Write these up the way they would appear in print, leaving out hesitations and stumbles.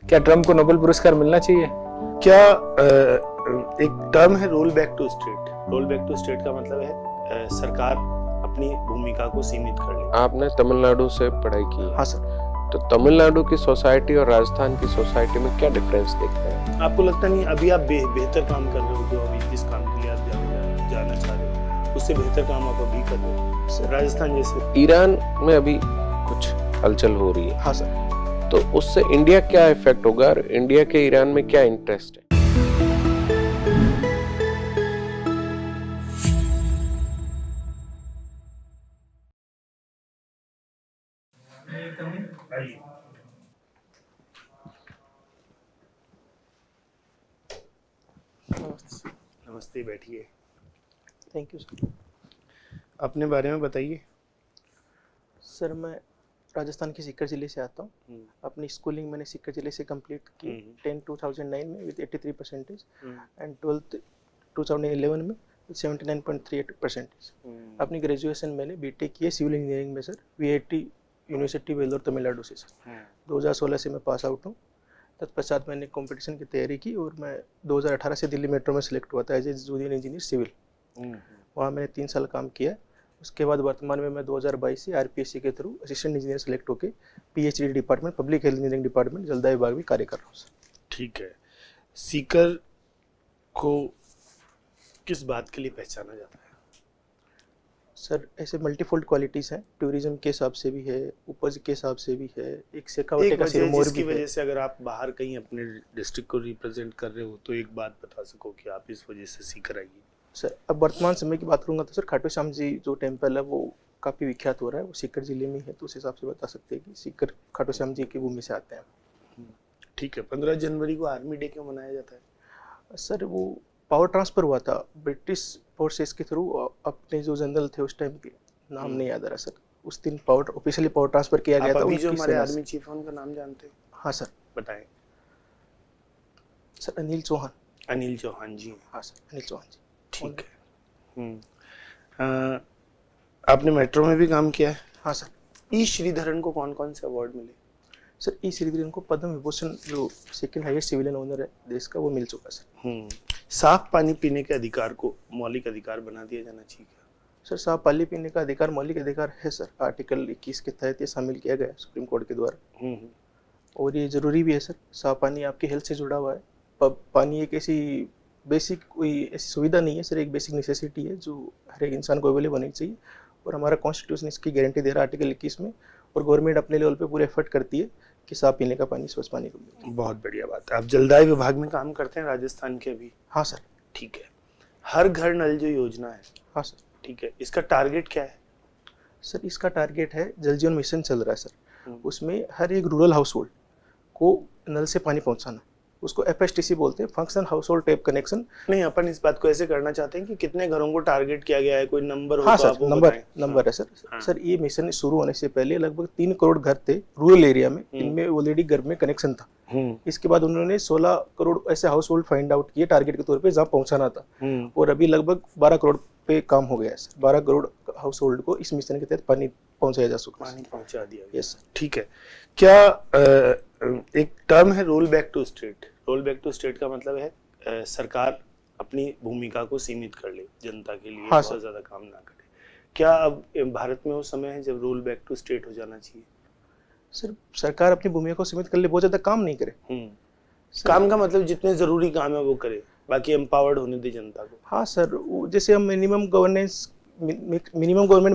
क्या ट्रम्प को नोबेल पुरस्कार मिलना चाहिए? क्या एक टर्म है roll back to state. Roll back to state का मतलब है सरकार अपनी भूमिका को सीमित कर ले। आपने तमिलनाडु से पढ़ाई की है? हाँ सर। तो तमिलनाडु की सोसाइटी और राजस्थान की सोसाइटी में क्या डिफरेंस देखते हैं? आपको लगता नहीं अभी आप बेहतर काम कर रहे हो? जो अभी जिस काम के लिए आप जाना चाह रहे हो उससे बेहतर काम आप अभी कर रहे हो राजस्थान जैसे। ईरान में अभी कुछ हलचल हो रही है। हाँ सर। तो उससे इंडिया क्या इफेक्ट होगा और इंडिया के ईरान में क्या इंटरेस्ट है? नमस्ते, बैठिए। Thank you sir. अपने बारे में बताइए। सर मैं राजस्थान के सीकर ज़िले से आता हूँ। अपनी स्कूलिंग मैंने सीकर ज़िले से कंप्लीट की 10 2009 में विद 83% एंड 12th 2011 में 79.38%। अपनी ग्रेजुएशन मैंने बीटेक की है सिविल इंजीनियरिंग में sir, VIT university Vellore Tamil Nadu से सर। 2016 से मैं पास आउट हूँ। तत्पश्चात मैंने कंपटीशन की तैयारी की और मैं 2018 से दिल्ली मेट्रो में सिलेक्ट हुआ था as a junior engineer civil. वहाँ मैंने 3 साल काम किया। उसके बाद वर्तमान में मैं 2022 से आरपीएससी के थ्रू असिस्टेंट इंजीनियर सेलेक्ट होकर PhD department public health engineering department जलदाय विभाग में कार्य कर रहा हूँ सर। ठीक है। सीकर को किस बात के लिए पहचाना जाता है? सर ऐसे मल्टीफोल्ड क्वालिटीज़ हैं, टूरिज्म के हिसाब से भी है, उपज के हिसाब से भी है, एक शेखावटी का सिरमौर जिसकी भी वजह है। से अगर आप बाहर कहीं अपने डिस्ट्रिक्ट को रिप्रेजेंट कर रहे हो तो एक बात बता सको कि आप इस वजह से सीकर आइए। सर अब वर्तमान समय की बात करूंगा तो सर खाटू श्याम जी जो टेम्पल है वो काफ़ी विख्यात हो रहा है, वो सीकर जिले में है, तो उस हिसाब से बता सकते हैं कि सीकर खाटू श्याम जी की भूमि से आते हैं। ठीक है। 15 जनवरी को आर्मी डे क्यों मनाया जाता है? सर वो पावर ट्रांसफ़र हुआ था ब्रिटिश फोर्सेस के थ्रू, अपने जो जनरल थे उस टाइम के नाम नहीं याद आ रहा सर, उस दिन पावर ऑफिशियली पावर ट्रांसफ़र किया गया था। अभी जो हमारे आर्मी चीफ हैं उनका नाम जानते हैं? हाँ सर। बताएं। सर अनिल चौहान। अनिल चौहान जी। हाँ सर अनिल चौहान जी। ठीक है। आपने मेट्रो में भी काम किया है? हाँ सर। ई श्रीधरन को कौन कौन से अवार्ड मिले? सर ई श्रीधरन को पद्म विभूषण जो सेकंड हाईएस्ट सिविलियन ऑनर है देश का वो मिल चुका सर। साफ पानी पीने के अधिकार को मौलिक अधिकार बना दिया जाना चाहिए। सर साफ पानी पीने का अधिकार मौलिक अधिकार है सर, आर्टिकल 21 के तहत ये शामिल किया गया है सुप्रीम कोर्ट के द्वारा। और ये ज़रूरी भी है सर, साफ पानी आपकी हेल्थ से जुड़ा हुआ है। पानी एक ऐसी बेसिक कोई ऐसी सुविधा नहीं है सर, एक बेसिक नेसेसिटी है जो हर एक इंसान को अवेलेबल होनी चाहिए, और हमारा कॉन्स्टिट्यूशन इसकी गारंटी दे रहा है आर्टिकल 21 में, और गवर्नमेंट अपने लेवल पे पूरे एफर्ट करती है कि साफ पीने का पानी स्वच्छ पानी को मिले। बहुत बढ़िया बात है। आप जलदाय विभाग में काम करते हैं राजस्थान के अभी? हाँ सर। ठीक है। हर घर नल जो योजना है, हाँ सर, ठीक है, इसका टारगेट क्या है? सर इसका टारगेट है, जल जीवन मिशन चल रहा है सर, उसमें हर एक रूरल हाउस होल्ड को नल से पानी पहुंचाना, उसको एफएसटीसी बोलते हैं, functional house hold tap connection. नहीं, अपन इस बात को ऐसे करना चाहते हैं कि कितने घरों को टारगेट किया गया है, कोई नंबर हो? हाँ तो सर, आप वो नंबर बताएं। है सर। सर ये मिशन शुरू होने से पहले लगभग 3 करोड़ घर थे रूरल एरिया में, इनमें ऑलरेडी घर में कनेक्शन था। इसके बाद उन्होंने 16 करोड़ ऐसे हाउस होल्ड फाइंड आउट किए टारगेट के तौर पे जहाँ पहुंचाना था, और अभी लगभग 12 करोड़ पे काम हो गया है सर। 12 करोड़ हाउस होल्ड को इस मिशन के तहत पानी पहुंचाया जा चुका है। पानी पहुंचा दिया गया। Yes sir. ठीक है। क्या एक टर्म है roll back to state. Roll back to state का मतलब है सरकार अपनी भूमिका को सीमित कर ले, जनता के लिए हाँ बहुत ज्यादा काम ना करे। क्या अब भारत में वो समय है जब रोल बैक टू स्टेट हो जाना चाहिए? सर सरकार अपनी भूमिका को सीमित कर ले, बहुत ज्यादा काम नहीं करे। काम का मतलब जितने जरूरी काम है वो करे, बाकी एम्पावर्ड होने दे जनता को। हाँ सर, जैसे हम मिनिमम गवर्नमेंट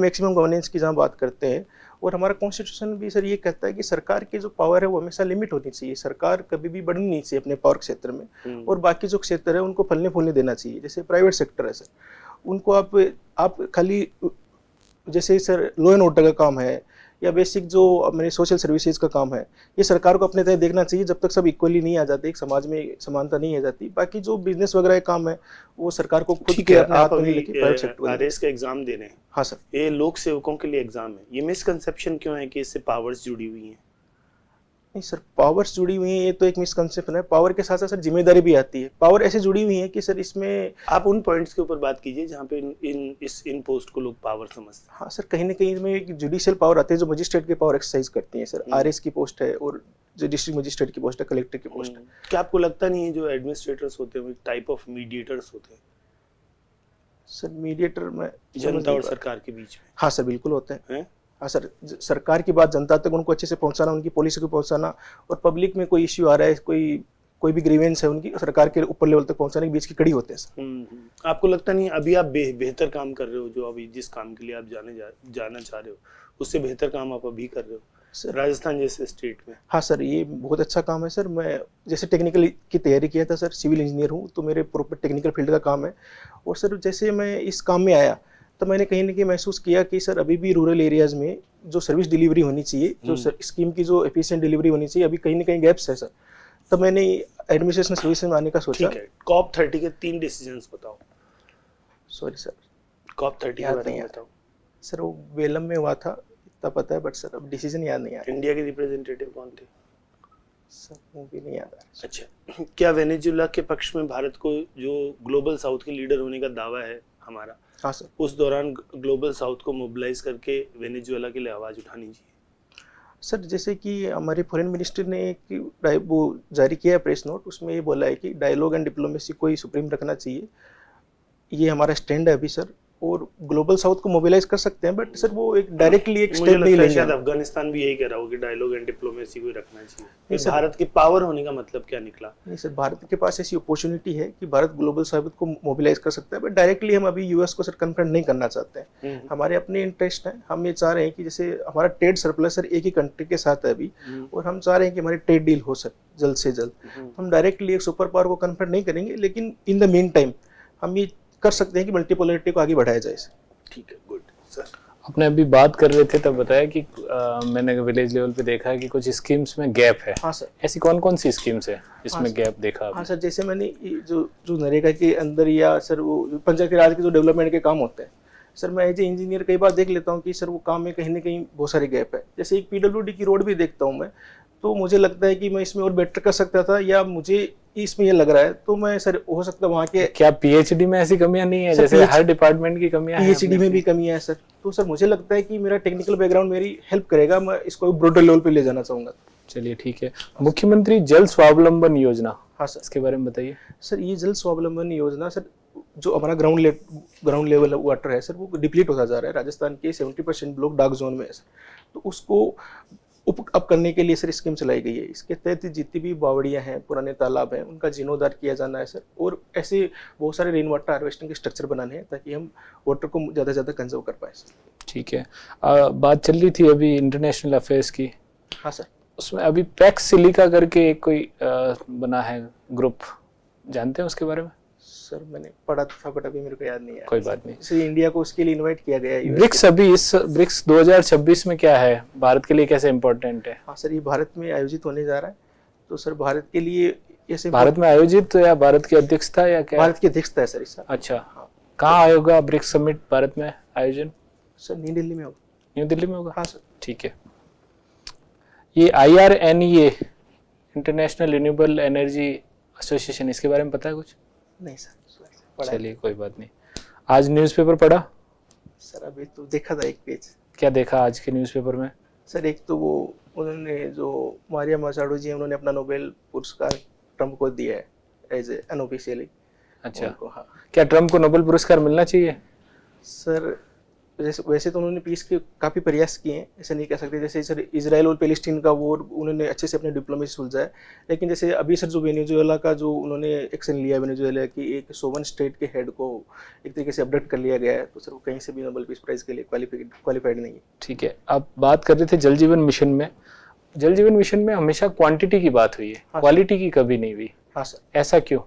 मैक्सिमम गवर्नेंस की जहाँ बात करते हैं, और हमारा कॉन्स्टिट्यूशन भी सर ये कहता है कि सरकार की जो पावर है वो हमेशा लिमिट होनी चाहिए, सरकार कभी भी बढ़नी नहीं चाहिए अपने पावर क्षेत्र में, और बाकी जो क्षेत्र है उनको फलने फूलने देना चाहिए। जैसे प्राइवेट सेक्टर है सर, उनको आप खाली जैसे सर लॉ एंड ऑर्डर का काम है या बेसिक जो मेरे सोशल सर्विसेज का काम है, ये सरकार को अपने तय देखना चाहिए जब तक सब इक्वली नहीं आ जाते, एक समाज में समानता नहीं आ जाती। बाकी जो बिजनेस वगैरह का काम है वो सरकार को खुद के अपने हाथ में लेके प्राइवेट सेक्टर। आरएस का एग्जाम दे रहे हैं? हाँ सर। ये लोक सेवकों के लिए एग्जाम है, ये मिसकंसेप्शन क्यों है कि इससे पावर्स जुड़ी हुई हैं? नहीं सर, पावर्स जुड़ी हुई हैं ये तो एक मिसकंसेप्शन है। पावर के साथ साथ सर जिम्मेदारी भी आती है। पावर ऐसे जुड़ी हुई है कि सर इसमें आप उन पॉइंट्स के ऊपर बात कीजिए जहाँ पे इन पोस्ट को लोग पावर समझते हैं। हाँ सर, कहीं ना कहीं इसमें एक जुडिशियल पावर आती है जो मजिस्ट्रेट के पावर एक्सरसाइज करती है सर। आरएस की पोस्ट है और जो डिस्ट्रिक्ट मजिस्ट्रेट की पोस्ट है, कलेक्टर की पोस्ट है। क्या आपको लगता नहीं है जो एडमिनिस्ट्रेटर्स होते हैं वो एक टाइप ऑफ मीडिएटर्स होते हैं सर मीडिएटर में जनता और सरकार के बीच में? हाँ सर, बिल्कुल होते हैं। हैं? हाँ सर, सरकार की बात जनता तक उनको अच्छे से पहुंचाना, उनकी पॉलिसी को पहुंचाना, और पब्लिक में कोई इश्यू आ रहा है, कोई भी ग्रीवेंस है उनकी, सरकार के ऊपर लेवल तक पहुंचाने के बीच की कड़ी होते हैं सर। आपको लगता नहीं अभी आप बेहतर काम कर रहे हो? जो अभी जिस काम के लिए आप जाना चाह रहे हो उससे बेहतर काम आप अभी कर रहे हो सर राजस्थान जैसे स्टेट में? हाँ सर, ये बहुत अच्छा काम है सर। मैं जैसे टेक्निकल की तैयारी किया था सर, सिविल इंजीनियर हूँ तो मेरे प्रॉपर टेक्निकल फील्ड का काम है। और सर जैसे मैं इस काम में आया तो मैंने कहीं ना कहीं महसूस किया कि सर अभी भी रूरल एरियाज़ में जो सर्विस डिलीवरी होनी चाहिए, जो स्कीम की जो एफिशिएंट डिलीवरी होनी चाहिए, अभी कहीं ना कहीं गैप्स है सर। तो मैंने एडमिनिस्ट्रेशन सर्विस में आने का सोचा। ठीक है, COP 30 के 3 डिसीजंस बताओ। सॉरी सर, COP 30 के बारे में बताओ। सर वो बेलम में हुआ था, इतना पता है, बट सर अब डिसीजन याद नहीं आ रहा। इंडिया के रिप्रेजेंटेटिव कौन थे? सर वो भी नहीं याद आ रहा। अच्छा, क्या वेनेजुएला के पक्ष में भारत को जो ग्लोबल साउथ के लीडर होने का दावा है हमारा, हाँ सर, उस दौरान ग्लोबल साउथ को मोबिलाइज करके वेनेजुएला के लिए आवाज उठानी चाहिए? सर जैसे कि हमारे फॉरेन मिनिस्टर ने एक वो जारी किया है प्रेस नोट, उसमें ये बोला है कि डायलॉग एंड डिप्लोमेसी को ही सुप्रीम रखना चाहिए। ये हमारा स्टैंड है अभी सर। और ग्लोबल साउथ को मोबिलाइज कर सकते हैं, बट सर वो एक डायरेक्टली एक स्टेप नहीं लेंगे। शायद अफगानिस्तान भी यही कह रहा हो कि डायलॉग एंड डिप्लोमेसी को ही रखना चाहिए। भारत के पावर होने का मतलब क्या निकला? नहीं सर, भारत के पास ऐसी अपॉर्चुनिटी है कि भारत ग्लोबल साउथ को मोबिलाइज कर सकता है, बट डायरेक्टली हम अभी यूएस को सर कन्फ्रंट नहीं करना चाहते हैं। हमारे अपने इंटरेस्ट है। हम ये चाह रहे हैं कि जैसे हमारा ट्रेड सरप्लस सर एक ही कंट्री के साथ है अभी, और हम चाह रहे हैं कि हमारी ट्रेड डील हो सर जल्द से जल्द। हम डायरेक्टली एक सुपर पावर को कन्फ्रंट नहीं करेंगे, लेकिन इन द मीन टाइम हम ये कर सकते हैं कि मल्टीपोलरिटी को आगे बढ़ाया जाए सर। ठीक है, गुड सर। आपने अभी बात कर रहे थे तब बताया कि मैंने विलेज लेवल पे देखा है कि कुछ स्कीम्स में गैप है। हाँ सर। ऐसी कौन कौन सी स्कीम्स है जिसमें गैप देखा आपने? हाँ सर, जैसे मैंने जो नरेगा के अंदर या सर वो पंचायती राज के जो डेवलपमेंट के काम होते हैं सर, मैं एज ए इंजीनियर कई बार देख लेता हूँ कि सर वो काम में कहीं ना कहीं बहुत सारे गैप है। जैसे एक PWD की रोड भी देखता हूँ मैं, तो मुझे लगता है कि मैं इसमें और बेटर कर सकता था, या मुझे इसमें ये लग रहा है, तो मैं सर हो सकता है वहाँ के। क्या PhD में ऐसी कमियां नहीं है? जैसे हर डिपार्टमेंट की कमियां हैं। PhD में भी कमियां है सर। तो सर मुझे लगता है कि मेरा टेक्निकल बैकग्राउंड मेरी हेल्प करेगा, मैं इसको ब्रॉडर लेवल पे ले जाना चाहूँगा। चलिए ठीक है। मुख्यमंत्री जल स्वावलंबन योजना, हाँ सर, इसके बारे में बताइए। सर ये जल स्वावलंबन योजना सर, जो हमारा ग्राउंड लेवल वाटर है सर, वो डिप्लीट होता जा रहा है। राजस्थान के 70% लोग डार्क जोन में है सर, तो उसको अप करने के लिए सर स्कीम चलाई गई है। इसके तहत जितनी भी बावड़ियाँ हैं, पुराने तालाब हैं, उनका जीर्णोद्धार किया जाना है सर, और ऐसे बहुत सारे रेन वाटर हार्वेस्टिंग के स्ट्रक्चर बनाने हैं ताकि हम वाटर को ज़्यादा से ज़्यादा कंजर्व कर पाए सर। ठीक है। बात चल रही थी अभी इंटरनेशनल अफेयर्स की। हाँ सर। उसमें अभी पैक्स सिलिका करके एक कोई बना है ग्रुप, जानते हैं उसके बारे में? सर मैंने पढ़ा था बट अभी मेरे को याद नहीं है। कोई बात नहीं। इसलिए इंडिया को उसके लिए इनवाइट किया गया है। ब्रिक्स, अभी इस ब्रिक्स 2026 में क्या है, भारत के लिए कैसे इम्पोर्टेंट है? हाँ सर, ये भारत में आयोजित होने जा रहा है, तो सर भारत के लिए ऐसे भारत में आयोजित या भारत की अध्यक्षता या क्या? भारत की अध्यक्षता है सर इस साल। अच्छा, कहाँ आयोगा ब्रिक्स समिट भारत में आयोजन? सर न्यू दिल्ली में होगा। न्यू दिल्ली में होगा? हाँ सर। ठीक है। ये IRNEA international renewable energy association, इसके बारे में पता है कुछ? नहीं सर। चलिए कोई बात नहीं। आज न्यूज़पेपर पढ़ा? सर अभी तो देखा था एक पेज। क्या देखा आज के न्यूज़पेपर में? सर एक तो वो उन्होंने जो मारिया मसाडो जी, उन्होंने अपना नोबेल पुरस्कार ट्रम्प को दिया है एज ए अनऑफिशियली। अच्छा, हाँ। क्या ट्रम्प को नोबेल पुरस्कार मिलना चाहिए? सर वैसे तो उन्होंने पीस के काफ़ी प्रयास किए हैं, ऐसा नहीं कह सकते। जैसे सर इजराइल और पैलेस्टीन का वो उन्होंने अच्छे से अपने डिप्लोमेसी सुलझा है, लेकिन जैसे अभी सर जो वेनेजुएला का जो उन्होंने एक्शन लिया, वेनेजुएला की एक सोवन स्टेट के हेड को एक तरीके से अपडेट कर लिया गया है, तो सर वो कहीं से भी नोबेल पीस प्राइज़ के लिए क्वालिफाइड नहीं है। ठीक है। आप बात कर रहे थे जल जीवन मिशन में। जल जीवन मिशन में हमेशा क्वांटिटी की बात हुई है, क्वालिटी की कभी नहीं हुई। हाँ सर। ऐसा क्यों?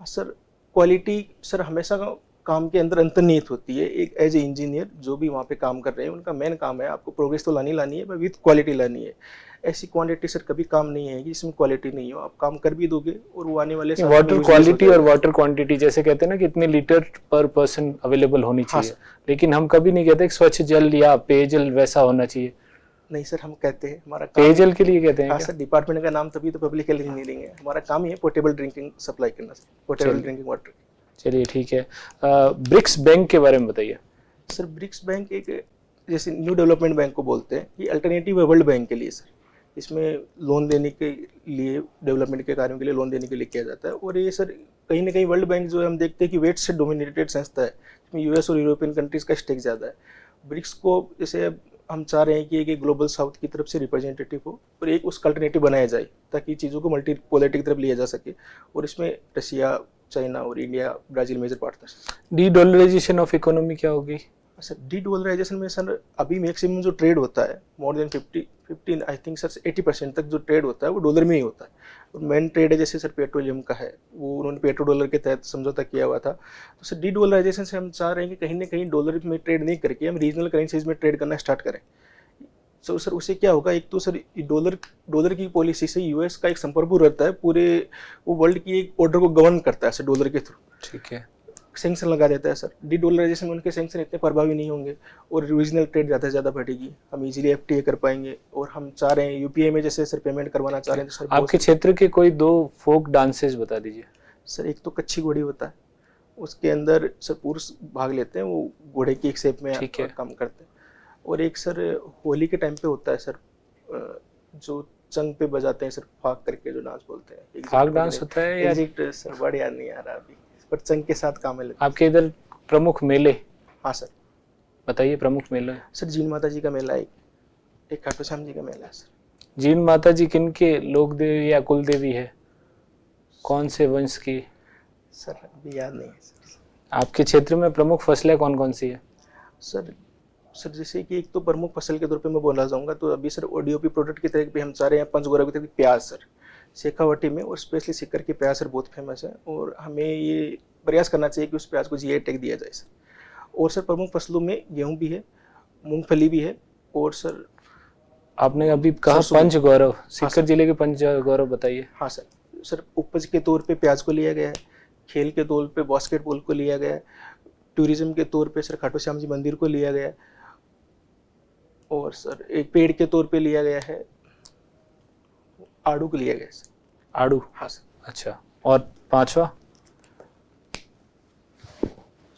सर क्वालिटी सर हमेशा काम के अंदर अंतर्निहित होती है। एक एज ए इंजीनियर जो भी वहाँ पे काम कर रहे हैं, उनका मेन काम है आपको प्रोग्रेस तो लानी है, विद क्वालिटी लानी है। ऐसी क्वांटिटी सर कभी काम नहीं है जिसमें क्वालिटी नहीं हो। आप काम कर भी दोगे और वो आने वाले वाटर क्वालिटी और वाटर क्वांटिटी, जैसे कहते हैं ना कि इतने लीटर पर पर्सन अवेलेबल होनी चाहिए, लेकिन हम कभी नहीं कहते स्वच्छ जल या पेयजल वैसा होना चाहिए। नहीं सर, हम कहते हैं हमारा काम पेयजल के लिए कहते हैं हाँ क्या? सर, डिपार्टमेंट का नाम तभी तो पब्लिक हेल्थ इंजीनियरिंग है। हमारा काम ही है पोर्टेबल ड्रिंकिंग सप्लाई करना सर, पोर्टेबल चलिए। Drinking water. चलिए ठीक है। ब्रिक्स बैंक के बारे में बताइए। सर ब्रिक्स बैंक एक जैसे न्यू डेवलपमेंट बैंक को बोलते हैं, ये अल्टरनेटिव है वर्ल्ड बैंक के लिए सर। इसमें लोन देने के लिए, डेवलपमेंट के कार्यों के लिए लोन देने के लिए किया जाता है। और ये सर कहीं ना कहीं वर्ल्ड बैंक जो है, हम देखते हैं कि वेट से डोमिनेटेड संस्था है, इसमें यूएस और यूरोपियन कंट्रीज का स्टेक ज़्यादा है। ब्रिक्स को जैसे हम चाह रहे हैं कि एक ग्लोबल साउथ की तरफ से रिप्रेजेंटेटिव हो और एक उसका अल्टरनेटिव बनाया जाए, ताकि चीज़ों को मल्टीपोलर की तरफ लिया जा सके। और इसमें रशिया, चाइना और India, Brazil major partners. De dollarisation of economy क्या होगी? सर डी डॉलराइजेशन में सर अभी मैक्सिमम जो ट्रेड होता है, more than 15 I think sir 80% तक जो ट्रेड होता है वो डॉलर में ही होता है। और मेन ट्रेड है जैसे सर पेट्रोलियम का है, वो उन्होंने पेट्रो डॉलर के तहत समझौता किया हुआ था। तो सर डी डॉलराइजेशन से हम चाह रहे हैं कि कहीं ना कहीं डॉलर में ट्रेड नहीं करके हम रीजनल करेंसीज में ट्रेड करना स्टार्ट करें। तो सर उससे क्या होगा, एक तो सर डॉलर की पॉलिसी से यूएस का एक संप्रभु रहता है, पूरे वो वर्ल्ड की एक ऑर्डर को गवर्न करता है सर डॉलर के थ्रू। ठीक है। सैंक्शन लगा देता है सर। डी डॉलराइजेशन में उनके सैंक्शन इतने प्रभावी नहीं होंगे और रीजनल ट्रेड ज़्यादा से ज़्यादा बढ़ेगी, हम इजीली एफटीए कर पाएंगे। और हम चाह रहे हैं यूपीआई में जैसे सर पेमेंट करवाना चाह रहे हैं, तो सर आपके क्षेत्र के कोई 2 फोक डांसेस बता दीजिए। सर एक तो कच्ची घोड़ी होता है, उसके अंदर सर पुरुष भाग लेते हैं, वो घोड़े की एक शेप में ठीक है। काम करते हैं। और एक सर होली के टाइम पे होता है सर, जो चंग पे बजाते हैं सर, फाग करके जो डांस बोलते हैं। फाग डांस होता है या? एग्जैक्ट सर वर्ड याद नहीं आ रहा अभी, पर चंग के साथ काम है। आपके इधर प्रमुख मेले हाँ सर, बताइए, प्रमुख मेले। सर जीन माता जी का मेला है, एक खाटू श्याम जी का मेला है सर। जीन माता जी किनके लोक देवी या कुल देवी है, कौन से वंश की? सर अभी याद नहीं है सर। आपके क्षेत्र में प्रमुख फसलें कौन कौन सी है? सर जैसे कि एक तो प्रमुख फसल के तौर पे मैं बोलना चाहूँगा, तो अभी सर ओडीओपी प्रोडक्ट की तरह पे हम चाह रहे हैं पंचगोरा की तरह प्याज सर, शेखावटी में और स्पेशली सीकर की प्याज सर बहुत फेमस है। और हमें ये प्रयास करना चाहिए कि उस प्याज को जीआई टैग दिया जाए सर। और सर प्रमुख फसलों में गेहूँ भी है, मूंगफली भी है। और सर आपने अभी कहा पंचगौरव, सीकर जिले के पंचगौरव बताइए। हाँ सर उपज के तौर पे प्याज को लिया गया है, खेल के तौर पे बास्केटबॉल को लिया गया है, टूरिज्म के तौर पे सर खाटू श्याम जी मंदिर को लिया गया है, और सर एक पेड़ के तौर पे लिया गया है, आड़ू को लिया गया है सर। आड़ू? हाँ सर। अच्छा, और 5वां?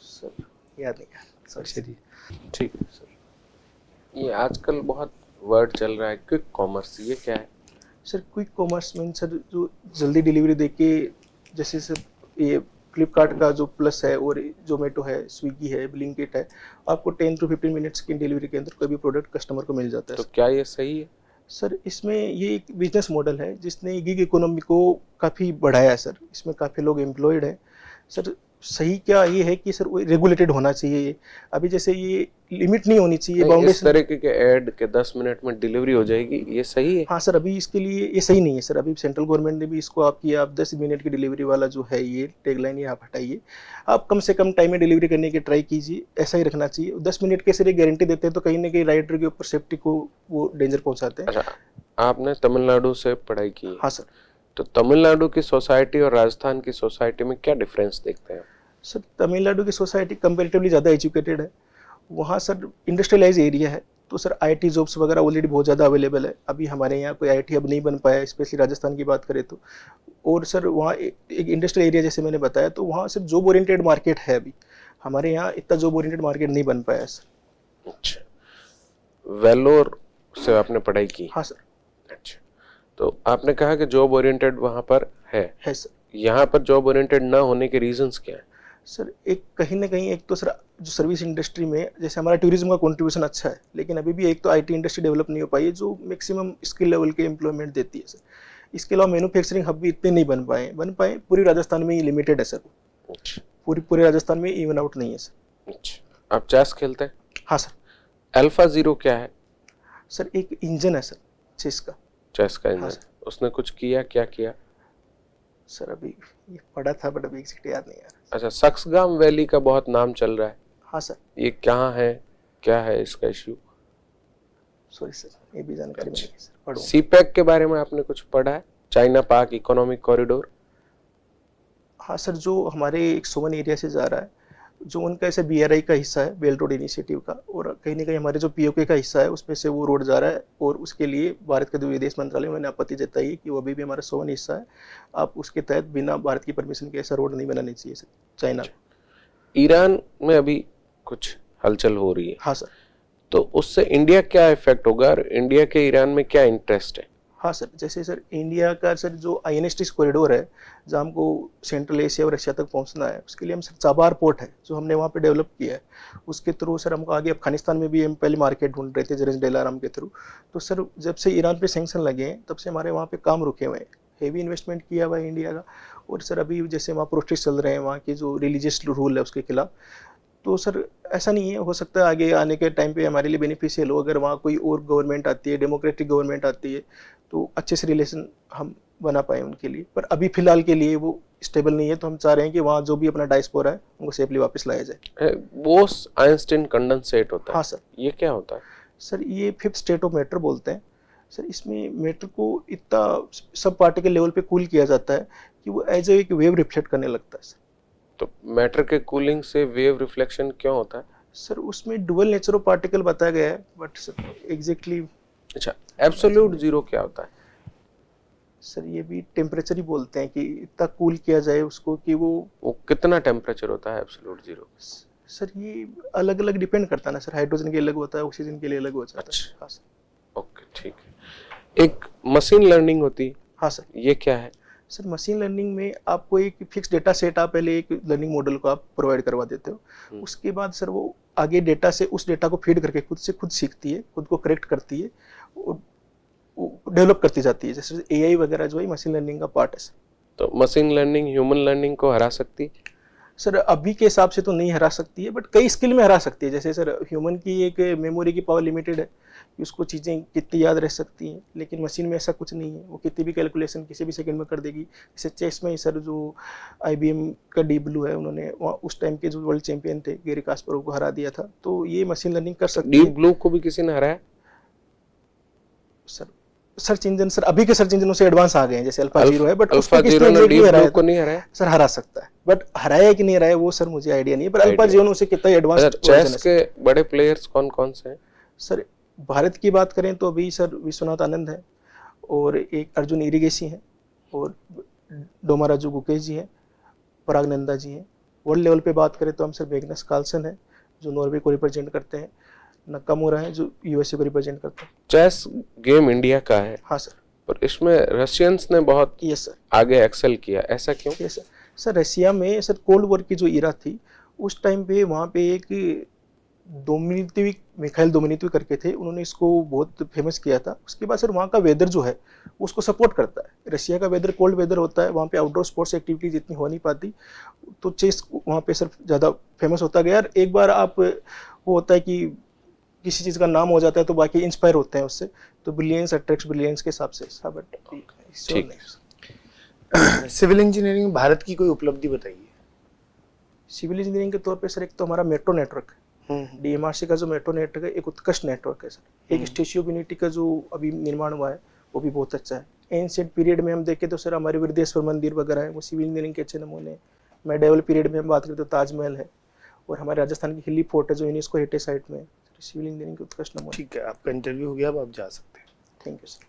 सर याद नहीं यार सर। चलिए ठीक है सर। ये आजकल बहुत वर्ड चल रहा है क्विक कॉमर्स, ये क्या है? Sir quick commerce mean sir जो जल्दी डिलीवरी देके, जैसे सर ये फ्लिपकार्ट का जो प्लस है और जोमेटो है, स्विगी है, ब्लिंकिट है, आपको 10 to 15 मिनट्स की डिलीवरी के अंदर कोई भी प्रोडक्ट कस्टमर को मिल जाता है। तो क्या ये सही है? सर इसमें ये एक बिजनेस मॉडल है जिसने गिग इकोनॉमी को काफ़ी बढ़ाया है सर। इसमें काफ़ी लोग एम्प्लॉयड है सर। सही क्या ये है कि सर वो रेगुलेटेड होना चाहिए। अभी जैसे ये लिमिट नहीं होनी चाहिए, इस बाउंडेशन। तरीके के ऐड के 10 मिनट में डिलीवरी हो जाएगी, ये सही है? हाँ सर, अभी इसके लिए ये सही नहीं है सर। अभी सेंट्रल गवर्नमेंट ने भी इसको आपकी आप 10 मिनट की डिलीवरी वाला जो है ये टैगलाइन ये आप हटाइए, आप कम से कम टाइम में डिलीवरी करने की ट्राई कीजिए, ऐसा ही रखना चाहिए। 10 मिनट के सर ये गारंटी देते हैं तो कहीं ना कहीं राइडर के ऊपर सेफ्टी को वो डेंजर पहुंचाते हैं। अच्छा, आपने तमिलनाडु से पढ़ाई की है? हाँ सर। तो तमिलनाडु की सोसाइटी और राजस्थान की सोसाइटी में क्या डिफरेंस देखते हैं? सर तमिलनाडु की सोसाइटी कंपेरेटिवली ज़्यादा एजुकेटेड है, वहाँ सर इंडस्ट्रियलाइज एरिया है, तो सर आईटी जॉब्स वगैरह ऑलरेडी बहुत ज़्यादा अवेलेबल है। अभी हमारे यहाँ कोई आईटी अब नहीं बन पाया, स्पेशली राजस्थान की बात करें तो। और सर वहाँ एक इंडस्ट्रियल एरिया जैसे मैंने बताया, तो वहाँ सर जॉब ओरिएंटेड मार्केट है। अभी हमारे यहाँ इतना जॉब ओरिएंटेड मार्केट नहीं बन पाया सर। अच्छा, वेलोर से आपने पढ़ाई की? हाँ सर। अच्छा, तो आपने कहा कि जॉब ओरिएंटेड वहाँ पर है सर। यहाँ पर जॉब ओरिएंटेड ना होने के रीजंस क्या है? सर एक कहीं ना कहीं एक तो सर जो सर्विस इंडस्ट्री में जैसे हमारा टूरिज्म का कंट्रीब्यूशन अच्छा है, लेकिन अभी भी एक तो आईटी इंडस्ट्री डेवलप नहीं हो पाई है जो मैक्सिमम स्किल लेवल के एम्प्लॉयमेंट देती है सर। इसके अलावा मैन्युफैक्चरिंग हब भी इतने नहीं बन पाए पूरी राजस्थान में ही लिमिटेड है सर। अच्छा, पूरे राजस्थान में इवन आउट नहीं है सर। अच्छा, आप चेस खेलते हैं? हाँ सर। अल्फा जीरो क्या है? सर एक इंजन है सर चेस का। चेस का हाँ इंजन। उसने कुछ किया, क्या किया? सर अभी ये पढ़ा था बट अभी एग्जैक्ट याद नहीं आ रहा। अच्छा, सक्सगाम वैली का बहुत नाम चल रहा है। हाँ सर। ये कहाँ है, क्या है इसका इश्यू? सॉरी सर, ये भी जानकारी मिली सर, पढ़ूंगा। सीपैक के बारे में आपने कुछ पढ़ा है? चाइना पाक इकोनॉमिक कॉरिडोर। हाँ सर, जो हमारे एक सोवन एरिया से जा रहा है जो उनका ऐसे BRI का हिस्सा है, बेल्ट रोड इनिशिएटिव का, और कहीं ना कहीं हमारे जो POK का हिस्सा है उसमें से वो रोड जा रहा है, और उसके लिए भारत के जो विदेश मंत्रालय में मैंने आपत्ति जताई है कि वो अभी भी हमारा सोवन हिस्सा है, आप उसके तहत बिना भारत की परमिशन के ऐसा रोड नहीं बनानी चाहिए सर चाइना को। ईरान में अभी कुछ हलचल हो रही है, हाँ सर। तो उससे इंडिया क्या इफेक्ट होगा और इंडिया के ईरान में क्या इंटरेस्ट है? हाँ सर, जैसे सर इंडिया का सर जो INST कॉरिडोर है जहाँ हमको सेंट्रल एशिया और रशिया तक पहुँचना है, उसके लिए हम सर चाबार पोर्ट है जो हमने वहाँ पे डेवलप किया है, उसके थ्रू सर हमको आगे अफगानिस्तान में भी हम पहले मार्केट ढूंढ रहे थे जरेज डेलाराम के थ्रू। तो सर जब से ईरान पे सैंक्शन लगे हैं तब से हमारे वहाँ पे काम रुके हुए हैं, हेवी इन्वेस्टमेंट किया हुआ है इंडिया का। और सर अभी जैसे वहाँ प्रोटेस्ट चल रहे हैं वहाँ के जो रिलीजियस रूल है उसके खिलाफ, तो सर ऐसा नहीं है, हो सकता है आगे आने के टाइम पे हमारे लिए बेनिफिशियल हो, अगर वहाँ कोई और गवर्नमेंट आती है, डेमोक्रेटिक गवर्नमेंट आती है, तो अच्छे से रिलेशन हम बना पाए उनके लिए। पर अभी फिलहाल के लिए वो स्टेबल नहीं है, तो हम चाह रहे हैं कि वहाँ जो भी अपना डायस्पोरा है उनको सेफली वापस लाया जाए। बोस आइंस्टीन कंडेंसेट होता है। हाँ सर। ये क्या होता है? सर ये 5th स्टेट ऑफ मैटर बोलते हैं सर। इसमें मैटर को इतना सब पार्टिकल लेवल पे कूल किया जाता है कि वो एज एक वेव रिफ्लेक्ट करने लगता है सर। तो मैटर के कूलिंग से वेव रिफ्लेक्शन क्यों होता है? सर उसमें डुअल नेचर ऑफ पार्टिकल बताया गया है, बट सर एग्जैक्टली। अच्छा, एब्सोल्यूट जीरो क्या होता है? सर ये भी टेम्परेचर ही बोलते हैं कि इतना कूल किया जाए उसको कि वो कितना टेम्परेचर होता है एब्सोल्यूट जीरो? सर ये अलग अलग डिपेंड करता है ना सर, हाइड्रोजन के अलग होता है, ऑक्सीजन के लिए अलग हो जाता है। अच्छा। हाँ सर। ओके, ठीक है। एक मशीन लर्निंग होती है। हाँ सर। ये क्या है? सर मशीन लर्निंग में आपको एक फिक्स डेटा सेट, आप पहले एक लर्निंग मॉडल को आप प्रोवाइड करवा देते हो, उसके बाद सर वो आगे डेटा से उस डेटा को फीड करके खुद से खुद सीखती है, खुद को करेक्ट करती है और डेवलप करती जाती है। जैसे AI वगैरह जो है मशीन लर्निंग का पार्ट है सर। तो मशीन लर्निंग ह्यूमन लर्निंग को हरा सकती? सर अभी के हिसाब से तो नहीं हरा सकती है, बट कई स्किल में हरा सकती है। जैसे सर ह्यूमन की एक मेमोरी की पावर लिमिटेड है कि उसको चीज़ें कितनी याद रह सकती हैं, लेकिन मशीन में ऐसा कुछ नहीं है, वो कितनी भी कैलकुलेशन किसी भी सेकंड में कर देगी। जैसे चेस में सर जो IBM का डीप ब्लू है, उन्होंने वहाँ उस टाइम के जो वर्ल्ड चैंपियन थे गैरी कास्परोव को हरा दिया था। तो ये मशीन लर्निंग कर सकती है। डीप ब्लू को भी किसी ने हराया? सर सर्च इंजन सर अभी के सर्च इंजनों से एडवांस आ गए हैं, जैसे अल्फा जीरो है, बट उसको अल्फा किसने जीरो ने exactly डीप हराया ब्लू को था? नहीं हराया? सर हरा सकता है, बट हराया कि नहीं हराया वो सर मुझे आइडिया नहीं है, पर अल्फा जीरो से कितना एडवांस। चेस के बड़े प्लेयर्स कौन कौन से हैं? सर भारत की बात करें तो अभी सर विश्वनाथ आनंद है, और एक अर्जुन इरिगेसी है, और डोमाराजू गुकेश जी हैं, पराग नंदा जी हैं। वर्ल्ड लेवल पे बात करें तो हम सर मैग्नस कार्लसन है जो नॉर्वे को रिप्रेजेंट करते हैं, नकामुरा है जो USA को रिप्रेजेंट करते हैं। चेस गेम इंडिया का है। हाँ सर। पर इसमें रशियंस ने बहुत यस सर। आगे एक्सेल किया, ऐसा क्यों? Yes sir. सर रशिया में सर कोल्ड वॉर की जो इरा थी उस टाइम पे वहाँ पे एक मिखाइल दोमिनितिव करके थे, उन्होंने इसको बहुत फेमस किया था। उसके बाद सर वहाँ का वेदर जो है उसको सपोर्ट करता है। रशिया का वेदर कोल्ड वेदर होता है, वहाँ पे आउटडोर स्पोर्ट्स एक्टिविटीज इतनी हो नहीं पाती, तो चेस वहाँ पे सर ज़्यादा फेमस होता गया। और एक बार आप वो होता है कि किसी चीज़ का नाम हो जाता है तो बाकी इंस्पायर होते हैं उससे, तो ब्रिलियंस अट्रैक्ट्स ब्रिलियंस के हिसाब से। ठीक। सिविल इंजीनियरिंग में भारत की कोई उपलब्धि बताइए। सिविल इंजीनियरिंग के तौर पे सर एक तो हमारा मेट्रो नेटवर्क है, DMRC का जो मेट्रो नेटवर्क है एक उत्कृष्ट नेटवर्क है सर। एक स्टेच्यू ऑफ यूनिटी का जो अभी निर्माण हुआ है वो भी बहुत अच्छा है। एंशिएंट पीरियड में हम देखें तो सर हमारे वृद्धेश्वर मंदिर वगैरह है, वो सिविल इंजीनियरिंग के अच्छे नमूने हैं। मेडिवल पीरियड में हम बात करें तो ताजमहल है, और हमारे राजस्थान की हिली फोर्ट है जो यूनेस्को हेरिटेज साइट में है। सिविल इंजीनियरिंग के उत्कृष्ट नमूने। ठीक है, आपका इंटरव्यू हो गया, अब आप जा सकते हैं। Thank you sir.